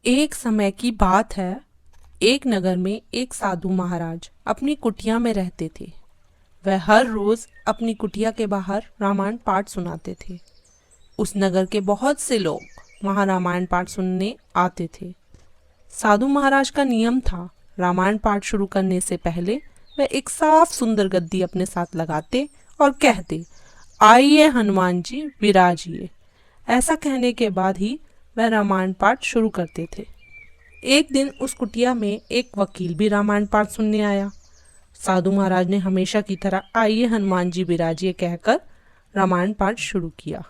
एक समय की बात है। एक नगर में एक साधु महाराज अपनी कुटिया में रहते थे। वह हर रोज अपनी कुटिया के बाहर रामायण पाठ सुनाते थे। उस नगर के बहुत से लोग वहां रामायण पाठ सुनने आते थे। साधु महाराज का नियम था, रामायण पाठ शुरू करने से पहले वह एक साफ सुंदर गद्दी अपने साथ लगाते और कहते, आइए हनुमान जी विराजिए। ऐसा कहने के बाद ही वह रामायण पाठ शुरू करते थे। एक दिन उस कुटिया में एक वकील भी रामायण पाठ सुनने आया। साधु महाराज ने हमेशा की तरह आइए हनुमान जी विराजिए कहकर रामायण पाठ शुरू किया।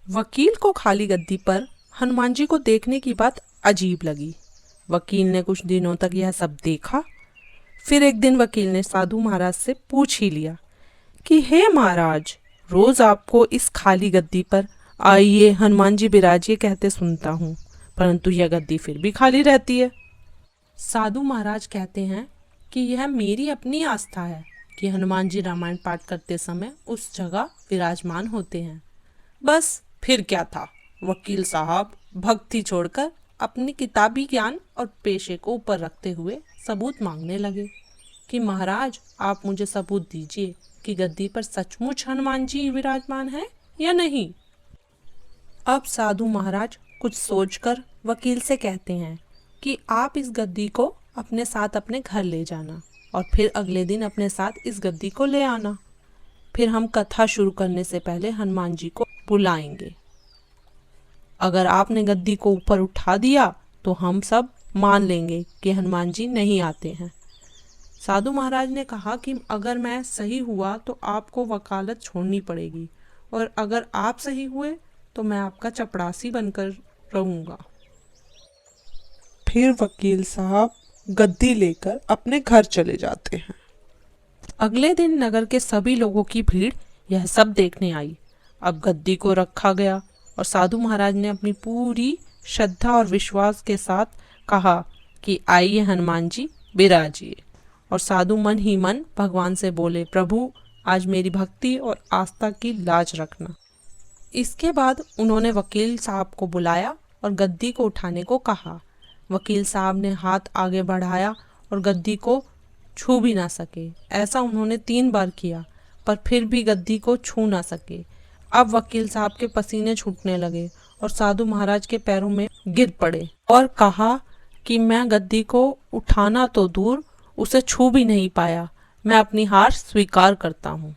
वकील को खाली गद्दी पर हनुमान जी को देखने की बात अजीब लगी। वकील ने कुछ दिनों तक यह सब देखा। फिर एक दिन वकील ने साधु महाराज से पूछ ही लिया कि हे महाराज, रोज आपको इस खाली गद्दी पर आइए हनुमान जी विराजिए कहते सुनता हूँ, परंतु यह गद्दी फिर भी खाली रहती है। साधु महाराज कहते हैं कि यह मेरी अपनी आस्था है कि हनुमान जी रामायण पाठ करते समय उस जगह विराजमान होते हैं। बस फिर क्या था, वकील साहब भक्ति छोड़कर अपनी किताबी ज्ञान और पेशे को ऊपर रखते हुए सबूत मांगने लगे कि महाराज आप मुझे सबूत दीजिए कि गद्दी पर सचमुच हनुमान जी विराजमान है या नहीं। अब साधु महाराज कुछ सोचकर वकील से कहते हैं कि आप इस गद्दी को अपने साथ अपने घर ले जाना और फिर अगले दिन अपने साथ इस गद्दी को ले आना। फिर हम कथा शुरू करने से पहले हनुमान जी को बुलाएंगे। अगर आपने गद्दी को ऊपर उठा दिया तो हम सब मान लेंगे कि हनुमान जी नहीं आते हैं। साधु महाराज ने कहा कि अगर मैं सही हुआ तो आपको वकालत छोड़नी पड़ेगी, और अगर आप सही हुए तो मैं आपका चपरासी बनकर रहूंगा। फिर वकील साहब गद्दी लेकर अपने घर चले जाते हैं। अगले दिन नगर के सभी लोगों की भीड़ यह सब देखने आई। अब गद्दी को रखा गया और साधु महाराज ने अपनी पूरी श्रद्धा और विश्वास के साथ कहा कि आइए हनुमान जी विराजिए। और साधु मन ही मन भगवान से बोले, प्रभु आज मेरी भक्ति और आस्था की लाज रखना। इसके बाद उन्होंने वकील साहब को बुलाया और गद्दी को उठाने को कहा। वकील साहब ने हाथ आगे बढ़ाया और गद्दी को छू भी ना सके। ऐसा उन्होंने 3 बार किया, पर फिर भी गद्दी को छू ना सके। अब वकील साहब के पसीने छूटने लगे और साधु महाराज के पैरों में गिर पड़े और कहा कि मैं गद्दी को उठाना तो दूर, उसे छू भी नहीं पाया। मैं अपनी हार स्वीकार करता हूँ।